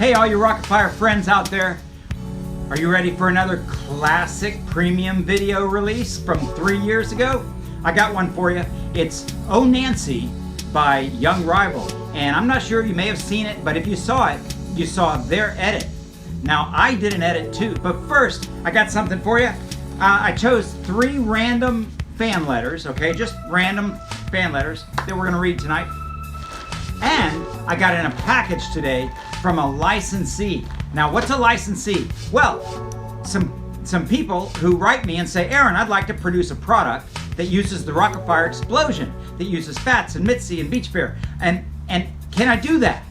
Hey, all you Rock-afire friends out there. Are you ready for another classic premium video release from 3 years ago? I got one for you. It's Oh Nancy by Young Rival. And I'm not sure, you may have seen it, but if you saw it, you saw their edit. Now, I did an edit too, but first, I got something for you. I chose 3 random fan letters, okay? Just random fan letters that we're gonna read tonight. And I got in a package today from a licensee. Now, what's a licensee? Well, some people who write me and say, Aaron, I'd like to produce a product that uses the Rock-afire explosion, that uses Fats and Mitzi and Beach Bear, and can I do that?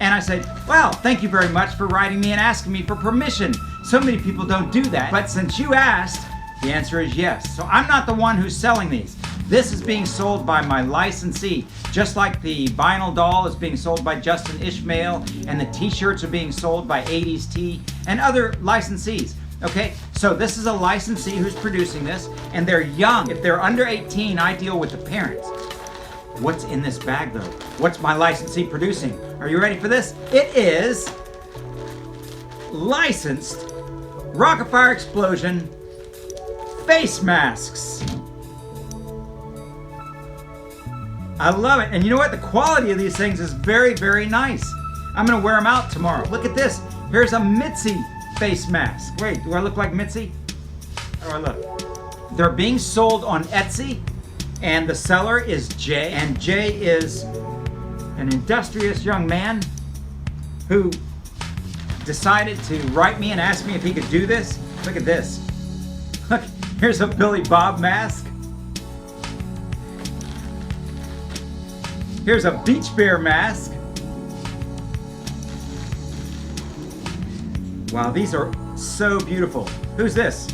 And I said, well, thank you very much for writing me and asking me for permission. So many people don't do that, but since you asked, the answer is yes. So I'm not the one who's selling these. This is being sold by my licensee, just like the vinyl doll is being sold by Justin Ishmael, and the t-shirts are being sold by 80s T and other licensees. Okay, so this is a licensee who's producing this, and they're young. If they're under 18, I deal with the parents. What's in this bag though? What's my licensee producing? Are you ready for this? It is licensed Rock-afire Explosion face masks. I love it. And you know what? The quality of these things is very, very nice. I'm gonna wear them out tomorrow. Look at this. Here's a Mitzi face mask. Wait, do I look like Mitzi? How do I look? They're being sold on Etsy, and the seller is Jay. And Jay is an industrious young man who decided to write me and ask me if he could do this. Look at this. Look, here's a Billy Bob mask. Here's a Beach Bear mask. Wow, these are so beautiful. Who's this?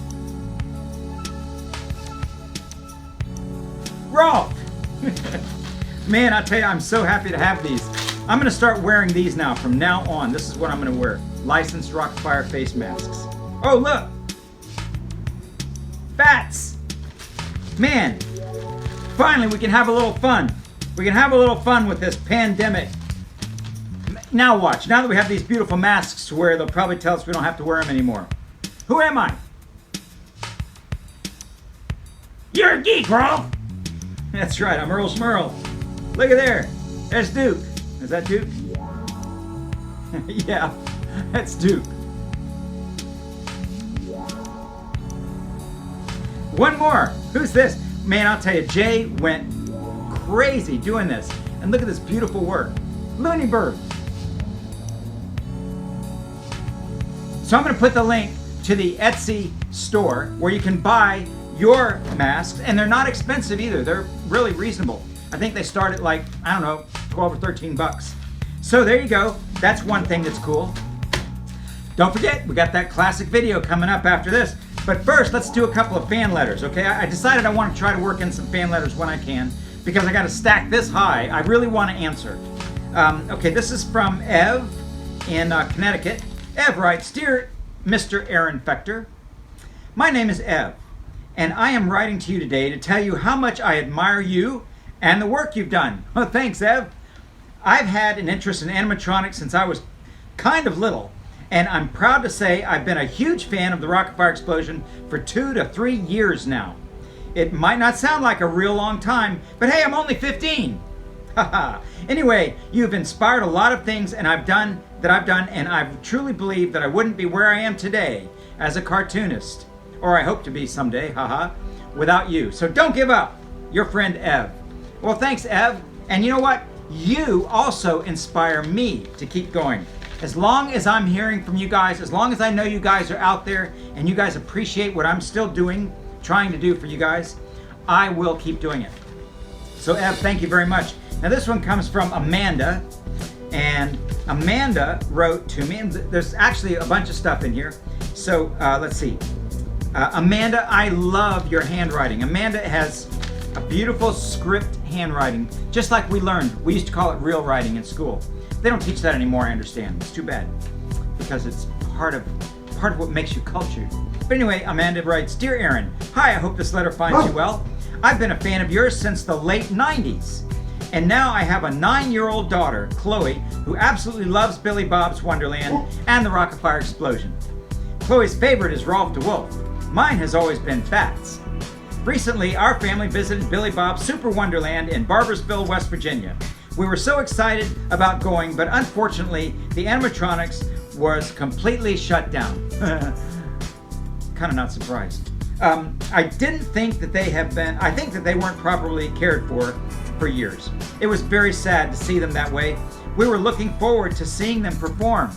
Rock! Man, I tell you, I'm so happy to have these. I'm gonna start wearing these now. From now on, this is what I'm gonna wear. Licensed Rock-afire face masks. Oh, look! Fats! Man, finally we can have a little fun. We can have a little fun with this pandemic. Now watch. Now that we have these beautiful masks to wear, they'll probably tell us we don't have to wear them anymore. Who am I? You're a geek, Rolf! That's right, I'm Earl Schmerl. Look at there. There's Duke. Is that Duke? Yeah, that's Duke. One more. Who's this? Man, I'll tell you, Jay went crazy doing this. And look at this beautiful work. Looney Bird. So I'm going to put the link to the Etsy store where you can buy your masks, and they're not expensive either. They're really reasonable. I think they start at like, I don't know, 12 or 13 bucks. So there you go. That's one thing that's cool. Don't forget, we got that classic video coming up after this. But first, let's do a couple of fan letters, okay? I decided I want to try to work in some fan letters when I can, because I got to stack this high. I really want to answer. Okay, this is from Ev in Connecticut. Ev writes, Dear Mr. Aaron Fector, my name is Ev, and I am writing to you today to tell you how much I admire you and the work you've done. Oh, thanks, Ev. I've had an interest in animatronics since I was kind of little, and I'm proud to say I've been a huge fan of the Rock-afire Explosion for 2 to 3 years now. It might not sound like a real long time, but hey, I'm only 15. Haha. Anyway, you've inspired a lot of things and I've done, and I truly believe that I wouldn't be where I am today as a cartoonist, or I hope to be someday, haha, without you. So don't give up. Your friend Ev. Well, thanks, Ev. And you know what? You also inspire me to keep going. As long as I'm hearing from you guys, as long as I know you guys are out there and you guys appreciate what I'm still doing, trying to do for you guys, I will keep doing it. So Ev, thank you very much. Now this one comes from Amanda, and Amanda wrote to me, and there's actually a bunch of stuff in here. So let's see. Amanda, I love your handwriting. Amanda has a beautiful script handwriting, just like we learned. We used to call it real writing in school. They don't teach that anymore, I understand. It's too bad, because it's part of what makes you cultured. But anyway, Amanda writes, Dear Aaron, hi, I hope this letter finds you well. I've been a fan of yours since the late 90s. And now I have a 9-year-old daughter, Chloe, who absolutely loves Billy Bob's Wonderland and the Rock-afire explosion. Chloe's favorite is Rolf the Wolf. Mine has always been Fats. Recently, our family visited Billy Bob's Super Wonderland in Barbersville, West Virginia. We were so excited about going, but unfortunately, the animatronics was completely shut down. Kind of not surprised. I didn't think that I think that they weren't properly cared for years. It was very sad to see them that way. We were looking forward to seeing them perform.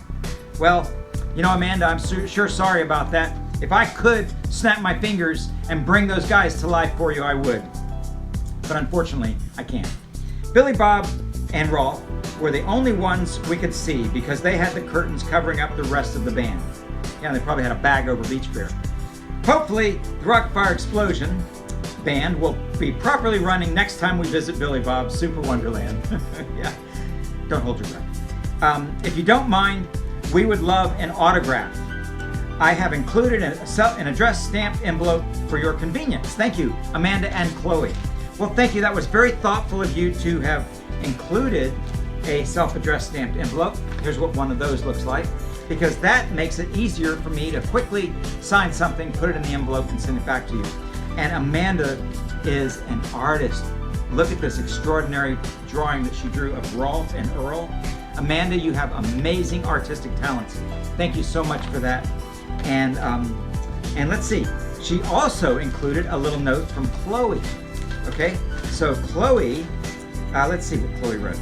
Well, you know, Amanda, I'm sure sorry about that. If I could snap my fingers and bring those guys to life for you, I would. But unfortunately, I can't. Billy Bob and Rolf were the only ones we could see because they had the curtains covering up the rest of the band. Yeah, they probably had a bag over Beach Bear. Hopefully, the Rock-afire explosion band will be properly running next time we visit Billy Bob's Super Wonderland. Yeah, don't hold your breath. If you don't mind, we would love an autograph. I have included an address stamped envelope for your convenience. Thank you, Amanda and Chloe. Well, thank you. That was very thoughtful of you to have included a self-addressed stamped envelope. Here's what one of those looks like, because that makes it easier for me to quickly sign something, put it in the envelope, and send it back to you. And Amanda is an artist. Look at this extraordinary drawing that she drew of Rolf and Earl. Amanda, you have amazing artistic talents. Thank you so much for that. And let's see. She also included a little note from Chloe. Okay, so Chloe, let's see what Chloe wrote.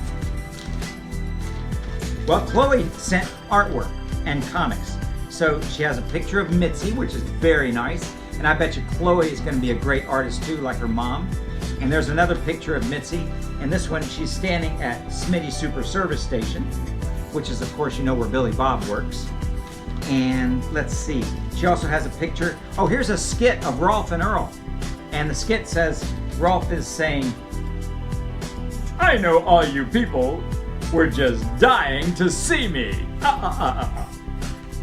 Well, Chloe sent artwork and comics. So she has a picture of Mitzi, which is very nice. And I bet you Chloe is going to be a great artist too, like her mom. And there's another picture of Mitzi. And this one, she's standing at Smitty Super Service Station, which is, of course, you know where Billy Bob works. And let's see. She also has a picture. Oh, here's a skit of Rolf and Earl. And the skit says, Rolf is saying, "I know all you people were just dying to see me."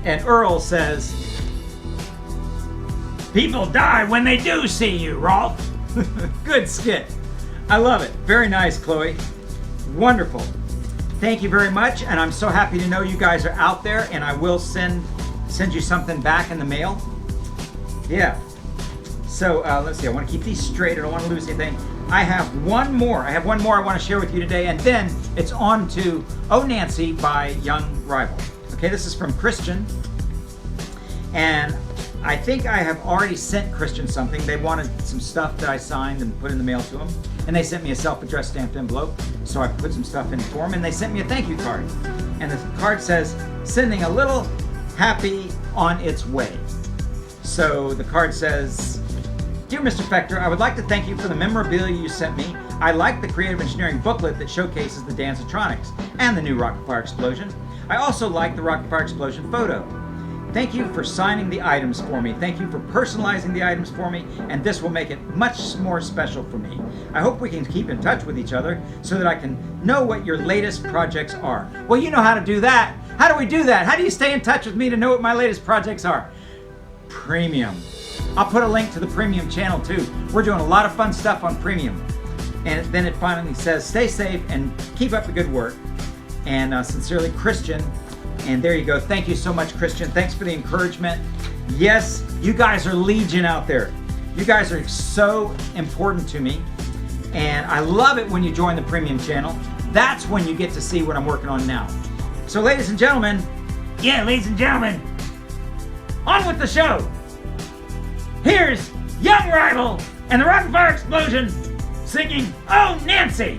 And Earl says, "People die when they do see you, Rolf." Good skit. I love it. Very nice, Chloe. Wonderful. Thank you very much, and I'm so happy to know you guys are out there, and I will send you something back in the mail. Yeah. So let's see. I want to keep these straight. I don't want to lose anything. I have one more. I want to share with you today, and then it's on to "Oh Nancy" by Young Rival. Okay, this is from Christian, and I think I have already sent Christian something. They wanted some stuff that I signed and put in the mail to them, and they sent me a self-addressed stamped envelope, so I put some stuff in for them, and they sent me a thank you card. And the card says, "Sending a little happy on its way." So the card says, "Dear Mr. Fector, I would like to thank you for the memorabilia you sent me. I like the creative engineering booklet that showcases the Dancetronics and the new Rock-afire explosion. I also like the Rock-afire explosion photo. Thank you for signing the items for me. Thank you for personalizing the items for me, and this will make it much more special for me. I hope we can keep in touch with each other so that I can know what your latest projects are." Well, you know how to do that. How do we do that? How do you stay in touch with me to know what my latest projects are? Premium. I'll put a link to the Premium channel too. We're doing a lot of fun stuff on Premium. And then it finally says, "Stay safe and keep up the good work. And sincerely, Christian." And there you go. Thank you so much, Christian. Thanks for the encouragement. Yes, you guys are legion out there. You guys are so important to me. And I love it when you join the Premium channel. That's when you get to see what I'm working on now. So ladies and gentlemen, on with the show. Here's Young Rival and the Rock-afire explosion singing "Oh Nancy."